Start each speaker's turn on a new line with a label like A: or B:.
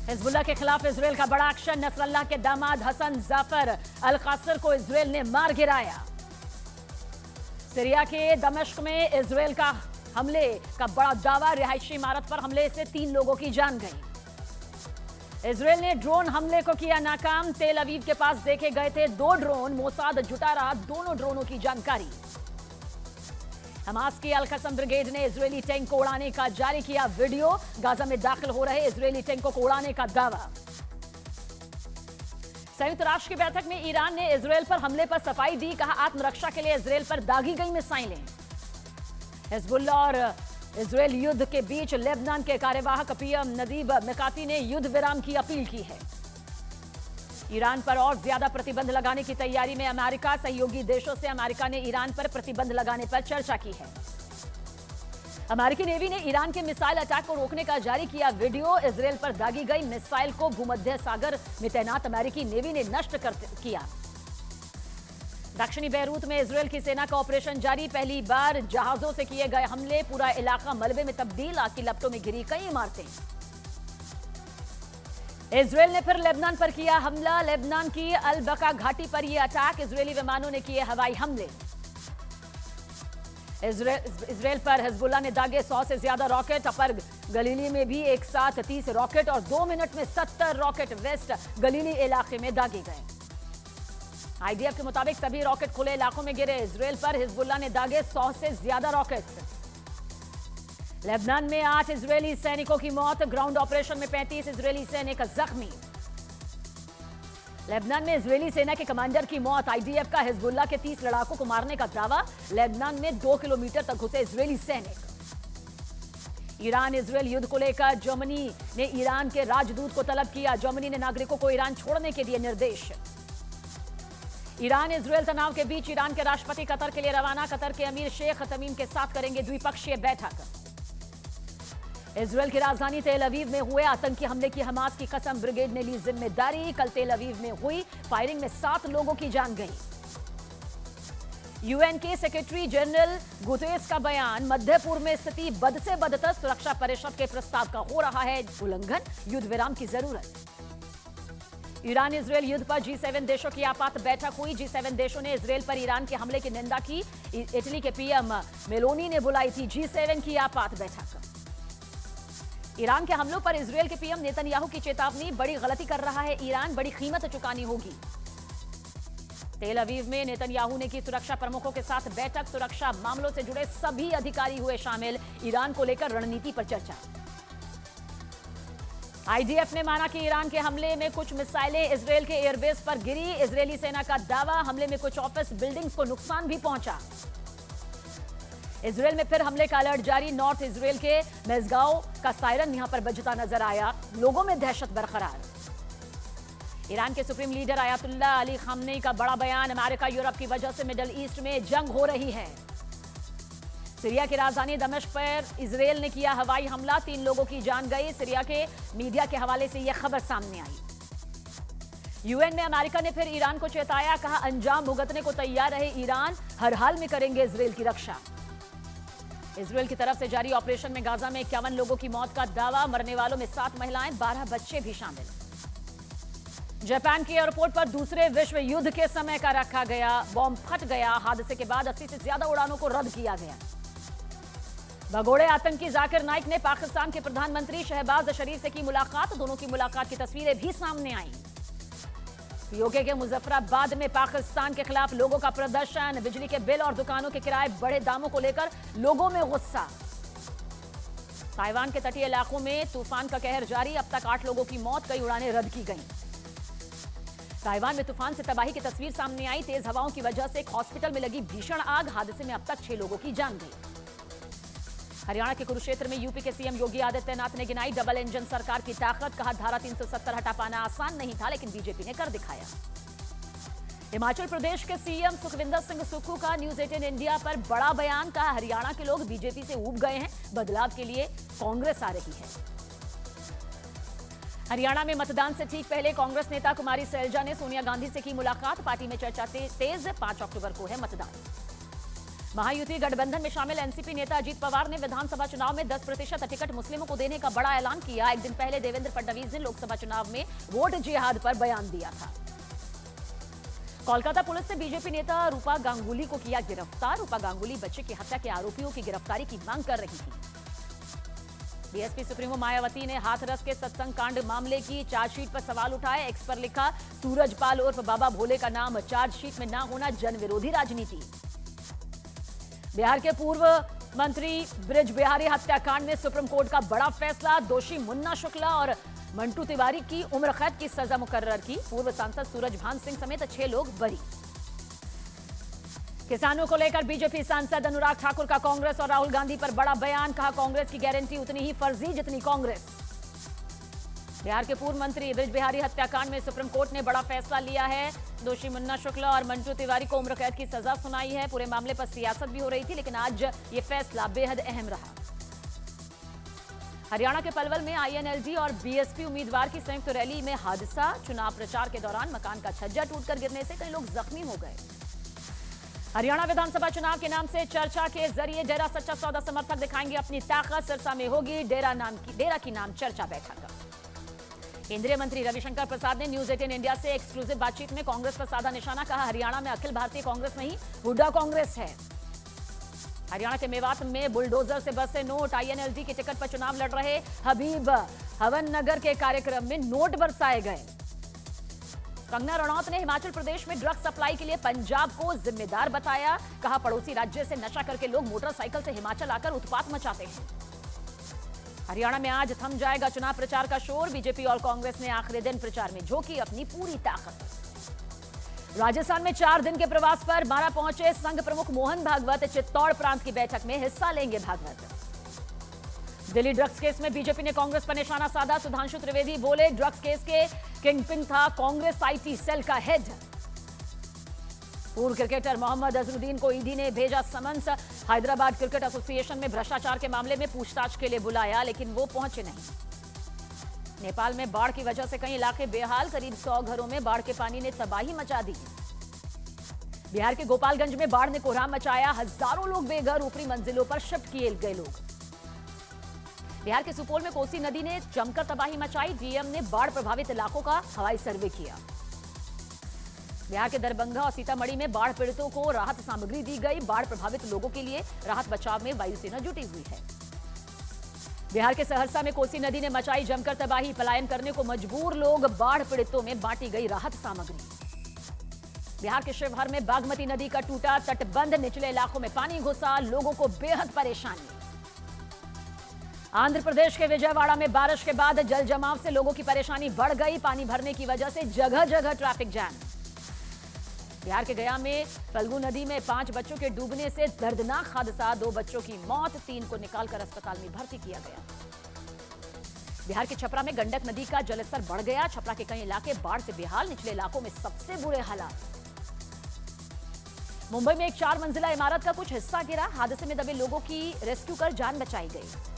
A: Hezbollah के खिलाफ Israel का बड़ा एक्शन। नसरल्लाह के दामाद हसन जाफर अल कासिर को इजराइल ने मार गिराया। सीरिया के दमिश्क में इजराइल का हमले का बड़ा दावा। रिहायशी इमारत पर हमले से 3 लोगों की जान गई। इजराइल ने ड्रोन हमले को किया नाकाम। तेल अवीव के पास देखे गए थे 2 ड्रोन। मोसाद जुटा रहा दोनों ड्रोनों की जानकारी। हमास की अल कसम ब्रिगेड ने इजरायली टैंक को उड़ाने का जारी किया वीडियो। गाजा में दाखिल हो रहे इजरायली टैंकों को उड़ाने का दावा। संयुक्त राष्ट्र की बैठक में ईरान ने इजरायल पर हमले पर सफाई दी। कहा आत्मरक्षा के लिए इजरायल पर दागी गई मिसाइलें। हिजबुल्लाह और इजरायल युद्ध के बीच लेबनान के कार्यवाहक पीएम नजीब मिकाती ने युद्ध विराम की अपील की है। ईरान पर और ज्यादा प्रतिबंध लगाने की तैयारी में अमेरिका। सहयोगी देशों से अमेरिका ने ईरान पर प्रतिबंध लगाने पर चर्चा की है। अमेरिकी नेवी ने ईरान के मिसाइल अटैक को रोकने का जारी किया वीडियो। इजरायल पर दागी गई मिसाइल को भूमध्य सागर में तैनात अमेरिकी नेवी ने नष्ट किया। दक्षिणी बैरूत में इजरायल की सेना का ऑपरेशन जारी। पहली बार जहाजों से किए गए हमले। पूरा इलाका मलबे में तब्दील। आग की लपटों में घिरी कई इमारतें। इजरायल ने फिर लेबनान पर किया हमला। लेबनान की अल बका घाटी पर यह अटैक। इजरायली विमानों ने किए हवाई हमले। इजरायल पर हिजबुल्लाह ने दागे 100 से ज्यादा रॉकेट। अपर गलीली में भी एक साथ 30 रॉकेट और 2 मिनट में 70 रॉकेट वेस्ट गलीली इलाके में दागे गए। आईडीएफ के मुताबिक सभी रॉकेट खुले इलाकों में गिरे। इजरायल पर हिजबुल्लाह ने दागे 100 से ज्यादा रॉकेट। लेबनान में 8 इजरायली सैनिकों की मौत। ग्राउंड ऑपरेशन में 35 इजरायली सैनिक जख्मी। लेबनान में इजरायली सेना के कमांडर की मौत। आईडीएफ का हिजबुल्लाह के 30 लड़ाकों को मारने का दावा। लेबनान में 2 किलोमीटर तक घुसे इजरायली सैनिक। ईरान इजरायल युद्ध को लेकर जर्मनी ने ईरान के राजदूत को तलब किया। जर्मनी ने नागरिकों को ईरान छोड़ने के दिए निर्देश। ईरान इजरायल तनाव के बीच ईरान के राष्ट्रपति कतर के लिए रवाना। कतर के अमीर शेख तमीम के साथ करेंगे द्विपक्षीय बैठक। इजरायल की राजधानी तेल अवीव में हुए आतंकी हमले की हमास की कसम ब्रिगेड ने ली जिम्मेदारी। कल तेल अवीव में हुई फायरिंग में 7 लोगों की जान गई। यूएन के सेक्रेटरी जनरल गुतेरेस का बयान। मध्य पूर्व में स्थिति बद से बदतर। सुरक्षा परिषद के प्रस्ताव का हो रहा है उल्लंघन। युद्ध विराम की जरूरत। ईरान इजरायल युद्ध पर G7 देशों की आपात बैठक हुई। G7 देशों ने इजरायल पर ईरान के हमले की निंदा की। इटली के पीएम मेलोनी ने बुलाई थी G7 की आपात बैठक। ईरान के हमलों पर इजरायल के पीएम नेतन्याहू की चेतावनी। बड़ी गलती कर रहा है ईरान। बड़ी कीमत चुकानी होगी। तेल अवीव में नेतन्याहू ने की सुरक्षा प्रमुखों के साथ बैठक। सुरक्षा मामलों से जुड़े सभी अधिकारी हुए शामिल। ईरान को लेकर रणनीति पर चर्चा। आईडीएफ ने माना कि ईरान के हमले में कुछ मिसाइलें इजरायल के एयरबेस पर गिरी। इजरायली सेना का दावा। हमले में कुछ ऑफिस बिल्डिंग्स को नुकसान भी पहुंचा। इजरायल में फिर हमले का अलर्ट जारी। नॉर्थ इजरायल के मेजगांव का सायरन यहां पर बजता नजर आया। लोगों में दहशत बरकरार। ईरान के supreme leader Ayatollah Ali Khamenei का बड़ा बयान। अमेरिका यूरोप की वजह से मिडिल ईस्ट में जंग हो रही है। सीरिया की राजधानी दमिश्क पर इजरायल ने किया हवाई हमला। 3 लोगों की जान गई। सीरिया के मीडिया के हवाले से यह खबर सामने आई। यूएन में अमेरिका ने फिर ईरान को चेताया। कहा अंजाम भुगतने को तैयार रहे ईरान। हर हाल में करेंगे इजरायल की रक्षा। इजरायल की तरफ से जारी ऑपरेशन में गाजा में 51 लोगों की मौत का दावा। मरने वालों में 7 महिलाएं 12 बच्चे भी शामिल। जापान के एयरपोर्ट पर दूसरे विश्व युद्ध के समय का रखा गया बॉम्ब फट गया। हादसे के बाद 80 से ज्यादा उड़ानों को रद्द किया गया। भगोड़े आतंकी जाकिर नाइक ने पाकिस्तान के प्रधानमंत्री शहबाज शरीफ से की मुलाकात। दोनों की मुलाकात की तस्वीरें भी सामने आई। पीओके के मुजफ्फराबाद में पाकिस्तान के खिलाफ लोगों का प्रदर्शन। बिजली के बिल और दुकानों के किराए बढ़े दामों को लेकर लोगों में गुस्सा। ताइवान के तटीय इलाकों में तूफान का कहर जारी। अब तक 8 लोगों की मौत। कई उड़ानें रद्द की गईं। ताइवान में तूफान से तबाही की तस्वीर सामने आई। तेज हवाओं की वजह से एक हॉस्पिटल में लगी भीषण आग। हादसे में अब तक 6 लोगों की जान गई। हरियाणा के कुरुक्षेत्र में यूपी के सीएम योगी आदित्यनाथ ने गिनाई डबल इंजन सरकार की ताकत। कहा धारा 370 हटा पाना आसान नहीं था, लेकिन बीजेपी ने कर दिखाया। हिमाचल प्रदेश के सीएम सुखविंदर सिंह सुक्खू का न्यूज 18 इंडिया पर बड़ा बयान। कहा हरियाणा के लोग बीजेपी से ऊब गए हैं। बदलाव के लिए कांग्रेस आ रही है। हरियाणा में मतदान से ठीक पहले कांग्रेस नेता कुमारी सैलजा ने सोनिया गांधी से की मुलाकात। पार्टी में चर्चा तेज। 5 अक्टूबर को है मतदान। महायुति गठबंधन में शामिल एनसीपी नेता अजीत पवार ने विधानसभा चुनाव में 10% टिकट मुस्लिमों को देने का बड़ा ऐलान किया। एक दिन पहले देवेंद्र फडणवीस ने लोकसभा चुनाव में वोट जिहाद पर बयान दिया था। कोलकाता पुलिस ने बीजेपी नेता रूपा गांगुली को किया गिरफ्तार। रूपा गांगुली बच्चे की हत्या के आरोपियों की गिरफ्तारी की मांग कर रही थी। बीएसपी सुप्रीमो मायावती ने हाथरस के सत्संग कांड मामले की चार्जशीट पर सवाल उठाए। एक्स पर लिखा, सूरजपाल उर्फ बाबा भोले का नाम चार्जशीट में ना होना जन विरोधी राजनीति। बिहार के पूर्व मंत्री ब्रिज बिहारी हत्याकांड में सुप्रीम कोर्ट का बड़ा फैसला। दोषी मुन्ना शुक्ला और मंटू तिवारी की उम्र कैद की सजा मुकर्रर की। पूर्व सांसद सूरजभान सिंह समेत 6 लोग बरी। किसानों को लेकर बीजेपी सांसद अनुराग ठाकुर का कांग्रेस और राहुल गांधी पर बड़ा बयान। कहा, कांग्रेस की गारंटी उतनी ही फर्जी जितनी कांग्रेस। बिहार के पूर्व मंत्री ब्रिज बिहारी हत्याकांड में सुप्रीम कोर्ट ने बड़ा फैसला लिया है। दोषी मुन्ना शुक्ला और मंटू तिवारी को उम्र कैद की सजा सुनाई है। पूरे मामले पर सियासत भी हो रही थी, लेकिन आज ये फैसला बेहद अहम रहा। हरियाणा के पलवल में आईएनएलडी और बीएसपी उम्मीदवार की संयुक्त रैली में हादसा। चुनाव प्रचार के दौरान मकान का छज्जा टूटकर गिरने से कई लोग जख्मी हो गए। हरियाणा विधानसभा चुनाव के नाम से चर्चा के जरिए डेरा सच्चा सौदा समर्थक दिखाएंगे अपनी ताकत। सिरसा में होगी डेरा की नाम चर्चा बैठक। केंद्रीय मंत्री रविशंकर प्रसाद ने न्यूज 18 इंडिया से एक्सक्लूसिव बातचीत में कांग्रेस पर साधा निशाना। कहा, हरियाणा में अखिल भारतीय कांग्रेस नहीं, हुड्डा कांग्रेस है। हरियाणा के मेवात में बुलडोजर से बरसे नोट। आईएनएलडी के टिकट पर चुनाव लड़ रहे हबीब हवन नगर के कार्यक्रम में नोट बरसाए गए। कंगना रनौत ने हिमाचल प्रदेश में ड्रग्स सप्लाई के लिए पंजाब को जिम्मेदार बताया। कहा, पड़ोसी राज्य से नशा करके लोग मोटरसाइकिल से हिमाचल आकर उत्पात मचाते हैं। हरियाणा में आज थम जाएगा चुनाव प्रचार का शोर। बीजेपी और कांग्रेस ने आखिरी दिन प्रचार में झोंकी अपनी पूरी ताकत। राजस्थान में 4 दिन के प्रवास पर बारां पहुंचे संघ प्रमुख मोहन भागवत। चित्तौड़ प्रांत की बैठक में हिस्सा लेंगे भागवत। दिल्ली ड्रग्स केस में बीजेपी ने कांग्रेस पर निशाना साधा। सुधांशु त्रिवेदी बोले, ड्रग्स केस के किंगपिन था कांग्रेस आईटी सेल का हेड। पूर्व क्रिकेटर मोहम्मद अजहरुद्दीन को ईडी ने भेजा समन्स। हैदराबाद क्रिकेट एसोसिएशन में भ्रष्टाचार के मामले में पूछताछ के लिए बुलाया, लेकिन वो पहुंचे नहीं। नेपाल में बाढ़ की वजह से कई इलाके बेहाल। करीब 100 घरों में बाढ़ के पानी ने तबाही मचा दी। बिहार के गोपालगंज में बाढ़ ने कोहराम मचाया। हजारों लोग बेघर, ऊपरी मंजिलों पर शिफ्ट किए गए लोग। बिहार के सुपौल में कोसी नदी ने जमकर तबाही मचाई। डीएम ने बाढ़ प्रभावित इलाकों का हवाई सर्वे किया। बिहार के दरभंगा और सीतामढ़ी में बाढ़ पीड़ितों को राहत सामग्री दी गई। बाढ़ प्रभावित लोगों के लिए राहत बचाव में वायुसेना जुटी हुई है। बिहार के सहरसा में कोसी नदी ने मचाई जमकर तबाही। पलायन करने को मजबूर लोग। बाढ़ पीड़ितों में बांटी गई राहत सामग्री। बिहार के शिवहर में बागमती नदी का टूटा तटबंध। निचले इलाकों में पानी घुसा, लोगों को बेहद परेशानी। आंध्र प्रदेश के विजयवाड़ा में बारिश के बाद जल जमाव से लोगों की परेशानी बढ़ गई। पानी भरने की वजह से जगह जगह ट्रैफिक जाम। बिहार के गया में फल्गु नदी में 5 बच्चों के डूबने से दर्दनाक हादसा। 2 बच्चों की मौत, 3 को निकालकर अस्पताल में भर्ती किया गया। बिहार के छपरा में गंडक नदी का जलस्तर बढ़ गया। छपरा के कई इलाके बाढ़ से बेहाल। निचले इलाकों में सबसे बुरे हालात। मुंबई में एक 4 मंजिला इमारत का कुछ हिस्सा गिरा। हादसे में दबे लोगों की रेस्क्यू कर जान बचाई गई।